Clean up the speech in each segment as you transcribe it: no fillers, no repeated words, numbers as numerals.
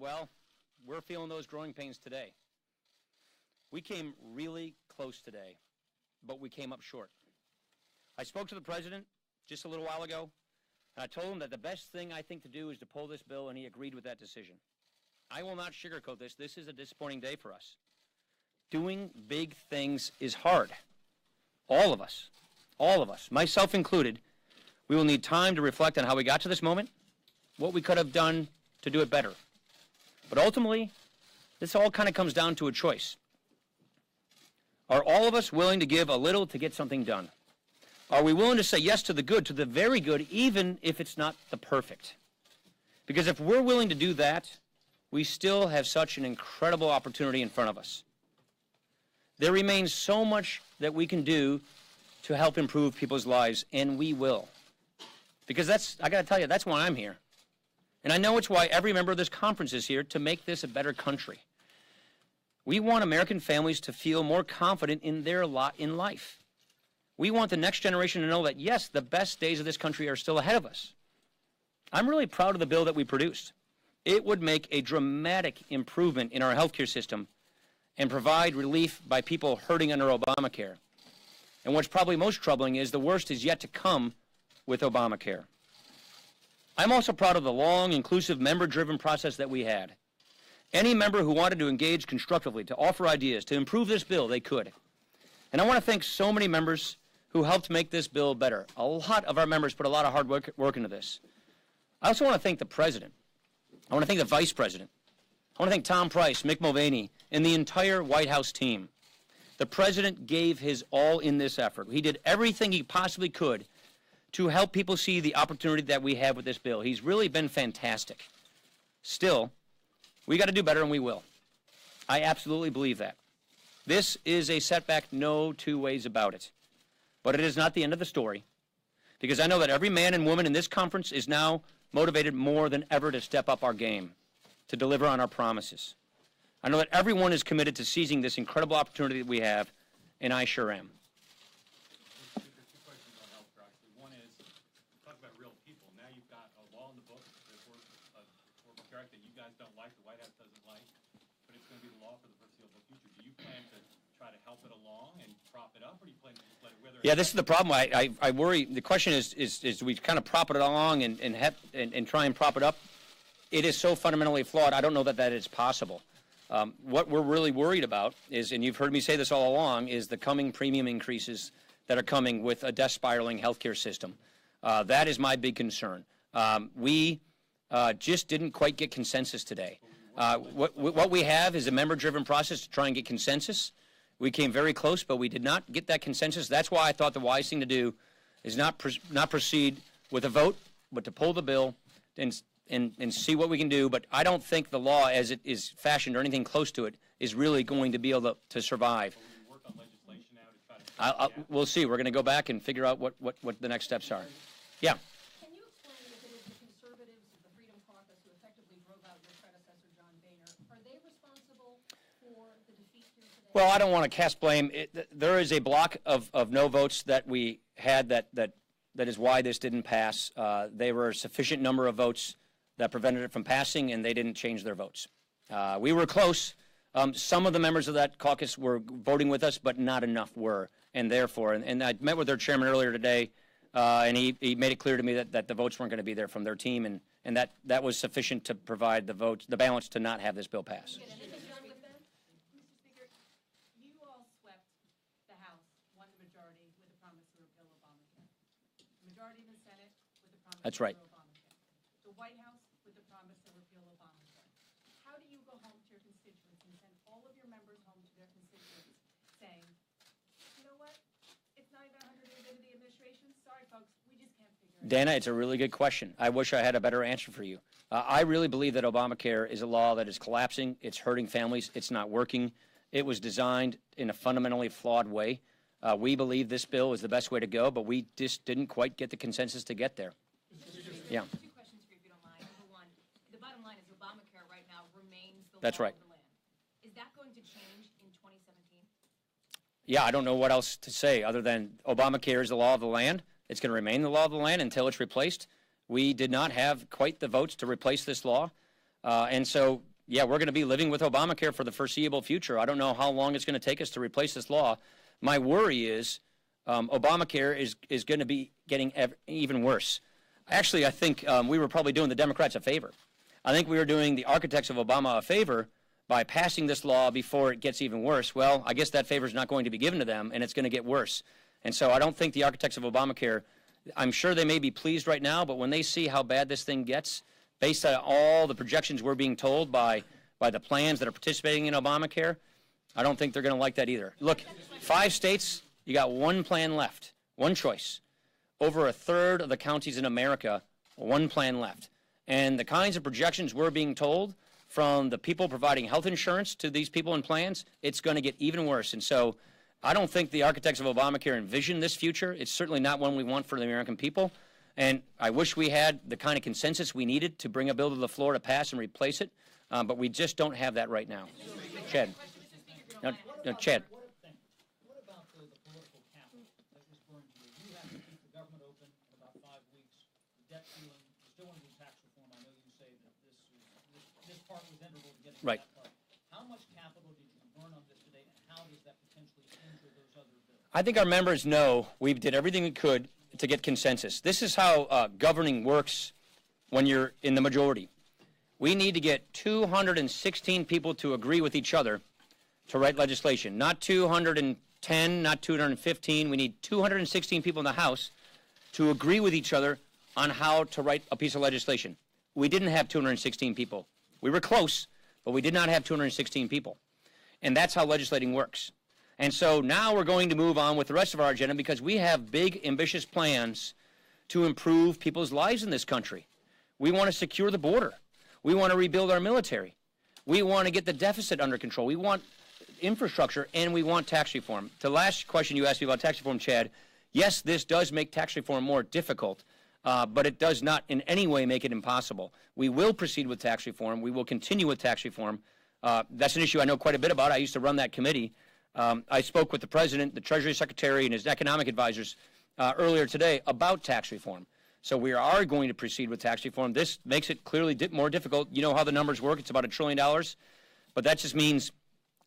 Well, we're feeling those growing pains today. We came really close today, but we came up short. I spoke to the president just a little while ago, and I told him that the best thing I think to do is to pull this bill, and he agreed with that decision. I will not sugarcoat this. This is a disappointing day for us. Doing big things is hard. All of us, myself included, we will need time to reflect on how we got to this moment, what we could have done to do it better. But ultimately, this all kind of comes down to a choice. Are all of us willing to give a little to get something done? Are we willing to say yes to the good, to the very good, even if it's not the perfect? Because if we're willing to do that, we still have such an incredible opportunity in front of us. There remains so much that we can do to help improve people's lives, and we will. Because I got to tell you, that's why I'm here. And I know it's why every member of this conference is here, to make this a better country. We want American families to feel more confident in their lot in life. We want the next generation to know that, yes, the best days of this country are still ahead of us. I'm really proud of the bill that we produced. It would make a dramatic improvement in our healthcare system and provide relief by people hurting under Obamacare. And what's probably most troubling is the worst is yet to come with Obamacare. I'm also proud of the long, inclusive, member-driven process that we had. Any member who wanted to engage constructively, to offer ideas, to improve this bill, they could. And I want to thank so many members who helped make this bill better. A lot of our members put a lot of hard work into this. I also want to thank the President. I want to thank the Vice President. I want to thank Tom Price, Mick Mulvaney, and the entire White House team. The President gave his all in this effort. He did everything he possibly could to help people see the opportunity that we have with this bill. He's really been fantastic. Still, we got to do better, and we will. I absolutely believe that. This is a setback, no two ways about it. But it is not the end of the story, because I know that every man and woman in this conference is now motivated more than ever to step up our game, to deliver on our promises. I know that everyone is committed to seizing this incredible opportunity that we have, and I sure am. That you guys don't like, the White House doesn't like, but it's going to be the law for the foreseeable future. Do you plan to try to help it along and prop it up, or do you plan to just let it wither? Yeah, this is the problem. I worry. The question is we kind of prop it along and try and prop it up. It is so fundamentally flawed. I don't know that is possible. What we're really worried about is, and you've heard me say this all along, is the coming premium increases that are coming with a death spiraling healthcare system. That is my big concern. We just didn't quite get consensus today. What we have is a member-driven process to try and get consensus. We came very close, but we did not get that consensus. That's why I thought the wise thing to do is not proceed with a vote, but to pull the bill and see what we can do. But I don't think the law, as it is fashioned or anything close to it, is really going to be able to survive. We'll see. We're going to go back and figure out what the next steps are. Yeah. Well, I don't want to cast blame. There is a block of no votes that we had that is why this didn't pass. There were a sufficient number of votes that prevented it from passing, and they didn't change their votes. We were close. Some of the members of that caucus were voting with us, but not enough were, and therefore, and I met with their chairman earlier today, and he made it clear to me that the votes weren't going to be there from their team, and that was sufficient to provide the balance to not have this bill pass. That's right. The White House with the promise to repeal Obamacare. How do you go home to your constituents and send all of your members home to their constituents saying, you know what, it's not even 100 days into the administration. Sorry, folks, we just can't figure it out. Dana, it's a really good question. I wish I had a better answer for you. I really believe that Obamacare is a law that is collapsing. It's hurting families. It's not working. It was designed in a fundamentally flawed way. We believe this bill is the best way to go, but we just didn't quite get the consensus to get there. Yeah. Two questions for you, if you don't mind. Number one, the bottom line is Obamacare right now remains the That's law right. of the land. Is that going to change in 2017? Yeah, I don't know what else to say other than Obamacare is the law of the land. It's going to remain the law of the land until it's replaced. We did not have quite the votes to replace this law. And so yeah, we're going to be living with Obamacare for the foreseeable future. I don't know how long it's going to take us to replace this law. My worry is Obamacare is going to be getting even worse. Actually, I think we were probably doing the Democrats a favor. I think we were doing the architects of Obama a favor by passing this law before it gets even worse. Well, I guess that favor is not going to be given to them, and it's going to get worse. And so I don't think the architects of Obamacare, I'm sure they may be pleased right now, but when they see how bad this thing gets, based on all the projections we're being told by the plans that are participating in Obamacare, I don't think they're going to like that either. Look, 5 states, you got one plan left, one choice. Over a third of the counties in America, one plan left. And the kinds of projections we're being told from the people providing health insurance to these people in plans, it's going to get even worse. And so I don't think the architects of Obamacare envision this future. It's certainly not one we want for the American people. And I wish we had the kind of consensus we needed to bring a bill to the floor to pass and replace it, but we just don't have that right now. Chad. No, Chad. What about the political capital that was burned here? You have to keep the government open in about 5 weeks. The debt ceiling, you still want to do tax reform. I know you say that this part was integral to getting Right. that part. How much capital did you burn on this today, and how does that potentially injure those other bills? I think our members know we did everything we could to get consensus. This is how governing works when you're in the majority. We need to get 216 people to agree with each other to write legislation. Not 210, not 215. We need 216 people in the House to agree with each other on how to write a piece of legislation. We didn't have 216 people. We were close, but we did not have 216 people. And that's how legislating works. And so now we're going to move on with the rest of our agenda because we have big, ambitious plans to improve people's lives in this country. We want to secure the border. We want to rebuild our military. We want to get the deficit under control. We want infrastructure, and we want tax reform. The last question you asked me about tax reform, Chad, yes, this does make tax reform more difficult, but it does not in any way make it impossible. We will proceed with tax reform. We will continue with tax reform. That's an issue I know quite a bit about. I used to run that committee. I spoke with the President, the Treasury Secretary, and his economic advisors earlier today about tax reform. So we are going to proceed with tax reform. This makes it clearly more difficult. You know how the numbers work. It's about $1 trillion. But that just means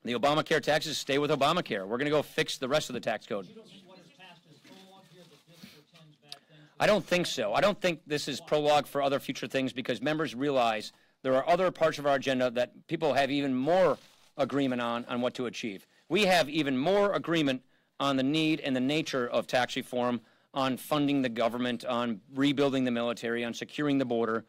the Obamacare taxes stay with Obamacare. We're going to go fix the rest of the tax code. You don't think what is passed is prologue here, that this portends bad things? I don't think so. I don't think this is prologue for other future things because members realize there are other parts of our agenda that people have even more agreement on what to achieve. We have even more agreement on the need and the nature of tax reform, on funding the government, on rebuilding the military, on securing the border.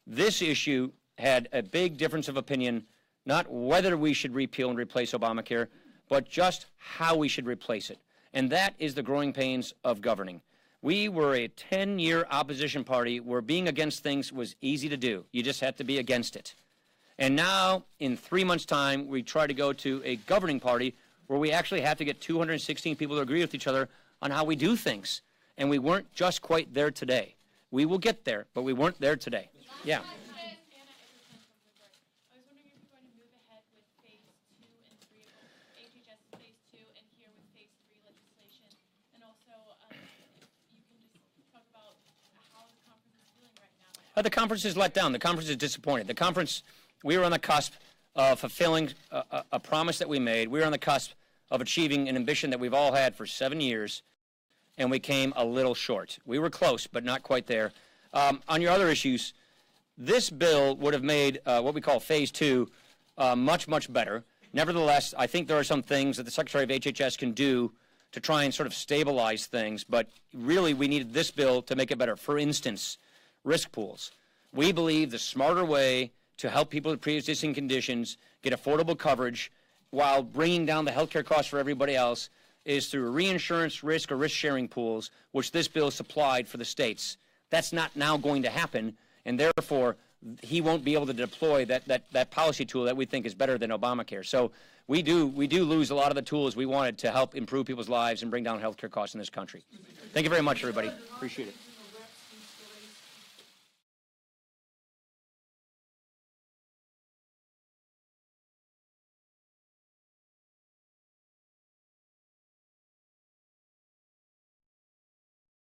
This issue had a big difference of opinion, not whether we should repeal and replace Obamacare, but just how we should replace it. And that is the growing pains of governing. We were a 10-year opposition party where being against things was easy to do. You just had to be against it. And now, in 3 months' time, we try to go to a governing party where we actually have to get 216 people to agree with each other on how we do things. And we weren't just quite there today. We will get there, but we weren't there today. Yeah. I was wondering if you're going to move ahead with phase 2 and 3 of AHCA phase 2 and here with phase 3 legislation. And also, if you can just talk about how the conference is feeling right now. The conference is let down. The conference is disappointed. The conference, we were on the cusp of fulfilling a promise that we made. We were on the cusp of achieving an ambition that we've all had for 7 years, and we came a little short. We were close, but not quite there. On your other issues, this bill would have made what we call phase 2 much, much better. Nevertheless, I think there are some things that the Secretary of HHS can do to try and sort of stabilize things, but really we needed this bill to make it better. For instance, risk pools. We believe the smarter way to help people with pre-existing conditions get affordable coverage while bringing down the health care costs for everybody else is through reinsurance risk or risk-sharing pools, which this bill supplied for the states. That's not now going to happen, and therefore he won't be able to deploy that policy tool that we think is better than Obamacare. So we do lose a lot of the tools we wanted to help improve people's lives and bring down health care costs in this country. Thank you very much, everybody. Appreciate it.